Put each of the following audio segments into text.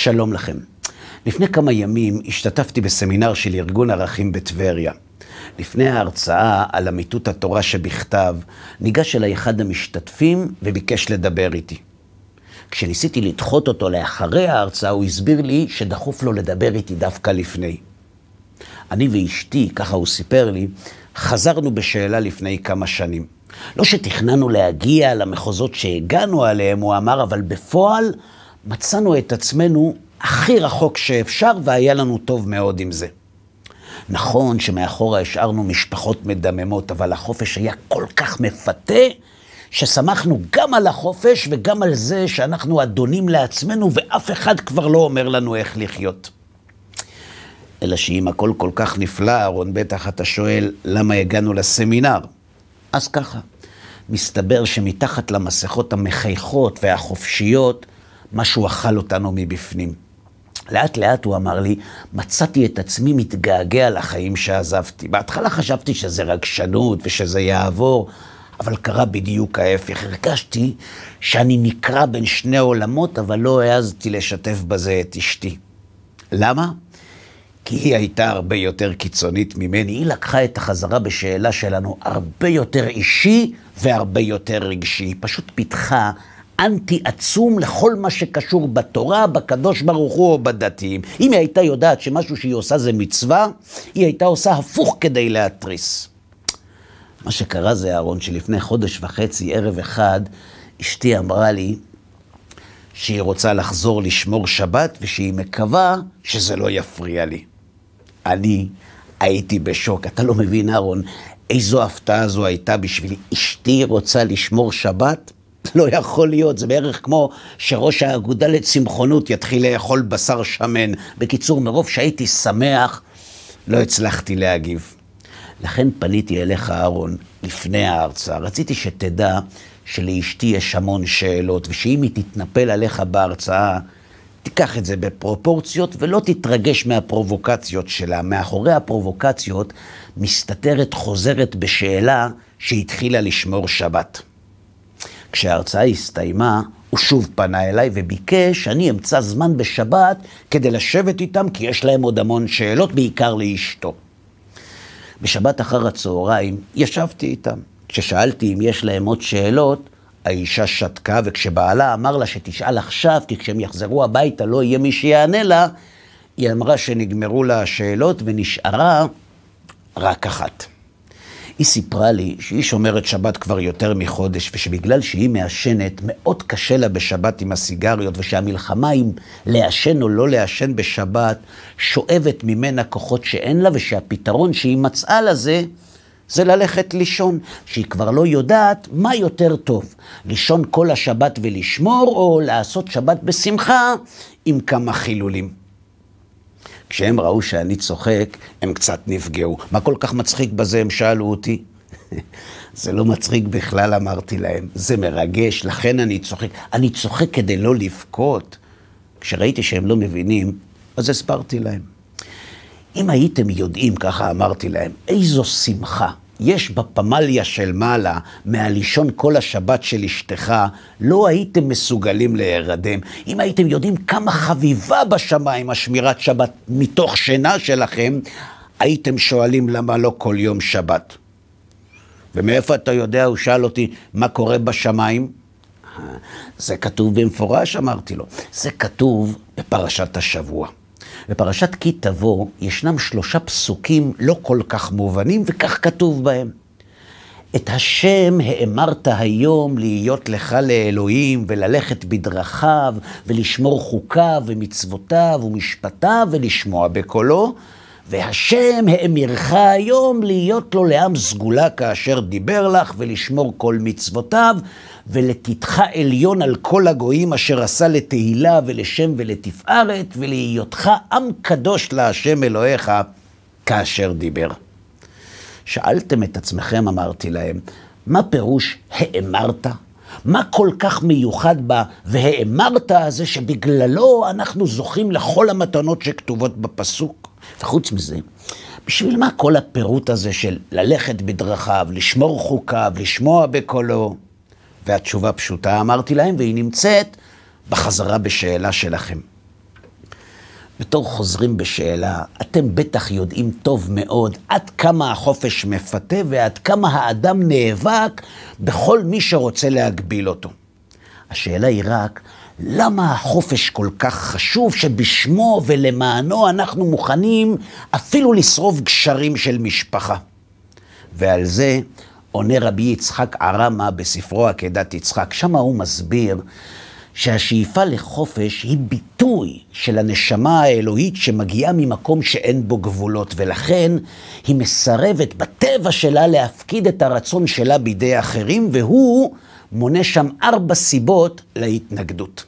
שלום לכם. לפני כמה ימים השתתפתי בסמינר של ארגון ערכים בטבריה. לפני ההרצאה על אמיתות התורה שבכתב, ניגש אליי אחד המשתתפים וביקש לדבר איתי. כשניסיתי לדחות אותו לאחרי ההרצאה, הוא הסביר לי שדחוף לו לדבר איתי דווקא לפני. אני ואשתי, ככה הוא סיפר לי, חזרנו בשאלה לפני כמה שנים. לא שתכננו להגיע למחוזות שהגענו עליהם, הוא אמר, אבל בפועל מצאנו את עצמנו הכי רחוק שאפשר, והיה לנו טוב מאוד עם זה. נכון שמאחורה השארנו משפחות מדממות, אבל החופש היה כל כך מפתה, ששמחנו גם על החופש וגם על זה שאנחנו אדונים לעצמנו, ואף אחד כבר לא אומר לנו איך לחיות. אלא שאם הכל כל כך נפלא, אהרון, בטח אתה שואל למה הגענו לסמינר. אז ככה, מסתבר שמתחת למסכות המחייכות והחופשיות, משהו אכל אותנו מבפנים. לאט לאט הוא אמר לי, מצאתי את עצמי מתגעגע לחיים שעזבתי. בהתחלה חשבתי שזה רגשנות ושזה יעבור, אבל קרה בדיוק ההפך. הרגשתי שאני נקרא בין שני עולמות, אבל לא העזתי לשתף בזה את אשתי. למה? כי היא הייתה הרבה יותר קיצונית ממני. היא לקחה את החזרה בשאלה שלנו הרבה יותר אישי והרבה יותר רגשי. היא פשוט פיתחה אנטי עצום לכל מה שקשור בתורה, בקדוש ברוך הוא או בדתיים. אם היא הייתה יודעת שמשהו שהיא עושה זה מצווה, היא הייתה עושה הפוך כדי להתריס. מה שקרה זה, אהרון, שלפני חודש וחצי, ערב אחד, אשתי אמרה לי שהיא רוצה לחזור לשמור שבת, ושהיא מקווה שזה לא יפריע לי. אני הייתי בשוק. אתה לא מבין, אהרון, איזו הפתעה זו הייתה בשבילי. אשתי רוצה לשמור שבת? לא יכול להיות, זה בערך כמו שראש האגודה לצמחונות יתחיל לאכול בשר שמן. בקיצור, מרוב שהייתי שמח, לא הצלחתי להגיב. לכן פניתי אליך, אהרון, לפני ההרצאה. רציתי שתדע שלאשתי יש המון שאלות, ושאם היא תתנפל עליך בהרצאה, תיקח את זה בפרופורציות ולא תתרגש מהפרובוקציות שלה. מאחורי הפרובוקציות מסתתרת חוזרת בשאלה שהתחילה לשמור שבת. כשההרצאה הסתיימה, הוא שוב פנה אליי וביקש שאני אמצא זמן בשבת כדי לשבת איתם, כי יש להם עוד המון שאלות, בעיקר לאשתו. בשבת אחר הצהריים ישבתי איתם. כששאלתי אם יש להם עוד שאלות, האישה שתקה, וכשבעלה אמר לה שתשאל עכשיו, כי כשהם יחזרו הביתה לא יהיה מי שיענה לה, היא אמרה שנגמרו לה השאלות ונשארה רק אחת. היא סיפרה לי שהיא שומרת שבת כבר יותר מחודש, ושבגלל שהיא מעשנת, מאוד קשה לה בשבת עם הסיגריות, ושהמלחמה עם לעשן או לא לעשן בשבת, שואבת ממנה כוחות שאין לה, ושהפתרון שהיא מצאה לזה, זה ללכת לישון, שהיא כבר לא יודעת מה יותר טוב, לישון כל השבת ולשמור, או לעשות שבת בשמחה עם כמה חילולים. כשהם ראו שאני צוחק, הם קצת נפגעו. מה כל כך מצחיק בזה? הם שאלו אותי. זה לא מצחיק בכלל, אמרתי להם. זה מרגש, לכן אני צוחק. אני צוחק כדי לא לבכות. כשראיתי שהם לא מבינים, אז הסברתי להם. אם הייתם יודעים, ככה אמרתי להם, איזו שמחה יש בפמליה של מעלה מהלישון כל השבת של אשתך, לא הייתם מסוגלים להירדם. אם הייתם יודעים כמה חביבה בשמיים השמירת שבת מתוך שינה שלכם, הייתם שואלים למה לא כל יום שבת. ומאיפה אתה יודע? הוא שאל אותי, מה קורה בשמיים? זה כתוב במפורש, אמרתי לו. זה כתוב בפרשת השבוע. בפרשת כי תבוא ישנם 3 פסוקים לא כל כך מובנים, וכך כתוב בהם. את השם האמרת היום להיות לך לאלוהים, וללכת בדרכיו, ולשמור חוקיו ומצוותיו ומשפטיו, ולשמוע בקולו. והשם האמירך היום להיות לו לעם סגולה כאשר דיבר לך, ולשמור כל מצוותיו, ולתתך עליון על כל הגויים אשר עשה לתהילה ולשם ולתפארת, ולהיותך עם קדוש להשם אלוהיך כאשר דיבר. שאלתם את עצמכם, אמרתי להם, מה פירוש האמרת? מה כל כך מיוחד בה והאמרת הזה שבגללו אנחנו זוכים לכל המתנות שכתובות בפסוק? וחוץ מזה, בשביל מה כל הפירוט הזה של ללכת בדרכיו, לשמור חוקיו, לשמוע בקולו? והתשובה פשוטה, אמרתי להם, והיא נמצאת בחזרה בשאלה שלכם. בתור חוזרים בשאלה, אתם בטח יודעים טוב מאוד עד כמה החופש מפתה ועד כמה האדם נאבק בכל מי שרוצה להגביל אותו. השאלה היא רק, למה החופש כל כך חשוב שבשמו ולמענו אנחנו מוכנים אפילו לשרוף גשרים של משפחה? ועל זה עונה רבי יצחק ערמה בספרו עקדת יצחק. שם הוא מסביר שהשאיפה לחופש היא ביטוי של הנשמה האלוהית שמגיעה ממקום שאין בו גבולות, ולכן היא מסרבת בטבע שלה להפקיד את הרצון שלה בידי אחרים, והוא מונה שם 4 סיבות להתנגדות.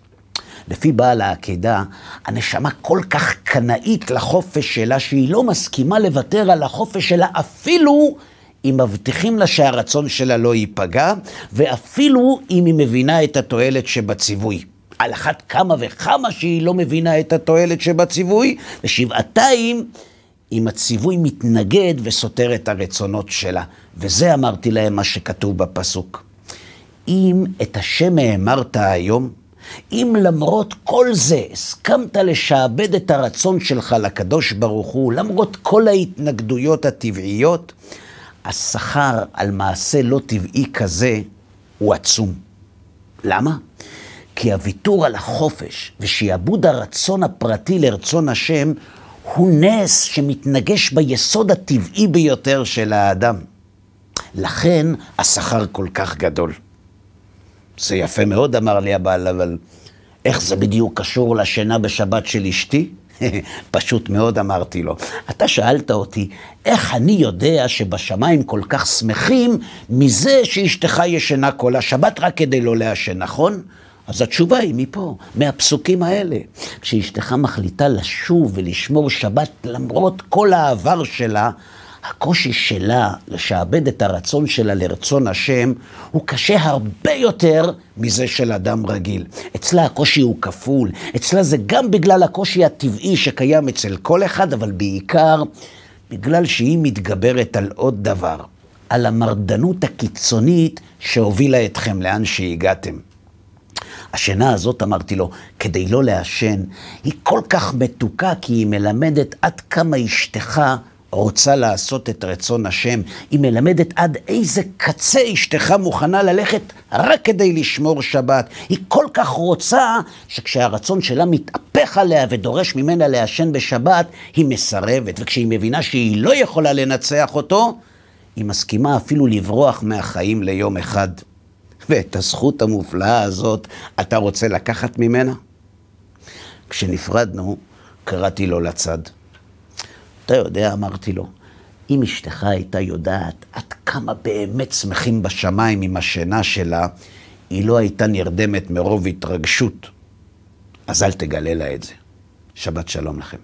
לפי בעל העקדה, הנשמה כל כך קנאית לחופש שלה, שהיא לא מסכימה לוותר על החופש שלה אפילו אם מבטיחים לה שהרצון שלה לא ייפגע, ואפילו אם היא מבינה את התועלת שבציווי. על אחת כמה וכמה שהיא לא מבינה את התועלת שבציווי, ושבעתיים אם הציווי מתנגד וסותר את הרצונות שלה. וזה אמרתי להם מה שכתוב בפסוק. אם את השם האמרת היום, אם למרות כל זה הסכמת לשעבד את הרצון שלך לקדוש ברוך הוא, למרות כל ההתנגדויות הטבעיות, השכר על מעשה לא טבעי כזה הוא עצום. למה? כי הוויתור על החופש ושיעבוד הרצון הפרטי לרצון השם הוא נס שמתנגש ביסוד הטבעי ביותר של האדם. לכן השכר כל כך גדול. זה יפה מאוד, אמר לי הבעל, אבל איך זה בדיוק קשור לשינה בשבת של אשתי? פשוט מאוד אמרתי לו. אתה שאלת אותי, איך אני יודע שבשמיים כל כך שמחים מזה שאשתך ישנה כל השבת רק כדי לא להשן, נכון? אז התשובה היא מפה, מהפסוקים האלה. כשאשתך מחליטה לשוב ולשמור שבת למרות כל העבר שלה, הקושי שלה לשעבד את הרצון שלה לרצון השם הוא קשה הרבה יותר מזה של אדם רגיל. אצלה הקושי הוא כפול, אצלה זה גם בגלל הקושי הטבעי שקיים אצל כל אחד, אבל בעיקר בגלל שהיא מתגברת על עוד דבר, על המרדנות הקיצונית שהובילה אתכם לאן שהגעתם. השינה הזאת, אמרתי לו, כדי לא לעשן, היא כל כך מתוקה כי היא מלמדת עד כמה אשתך רוצה לעשות את רצון השם. היא מלמדת עד איזה קצה אשתך מוכנה ללכת רק כדי לשמור שבת. היא כל כך רוצה שכשהרצון שלה מתהפך עליה ודורש ממנה לעשן בשבת, היא מסרבת. וכשהיא מבינה שהיא לא יכולה לנצח אותו, היא מסכימה אפילו לברוח מהחיים ליום אחד. ואת הזכות המופלאה הזאת אתה רוצה לקחת ממנה? כשנפרדנו, קראתי לו לצד. אתה יודע, אמרתי לו, אם אשתך הייתה יודעת עד כמה באמת שמחים בשמיים עם השינה שלה, היא לא הייתה נרדמת מרוב התרגשות. אז אל תגלה לה את זה. שבת שלום לכם.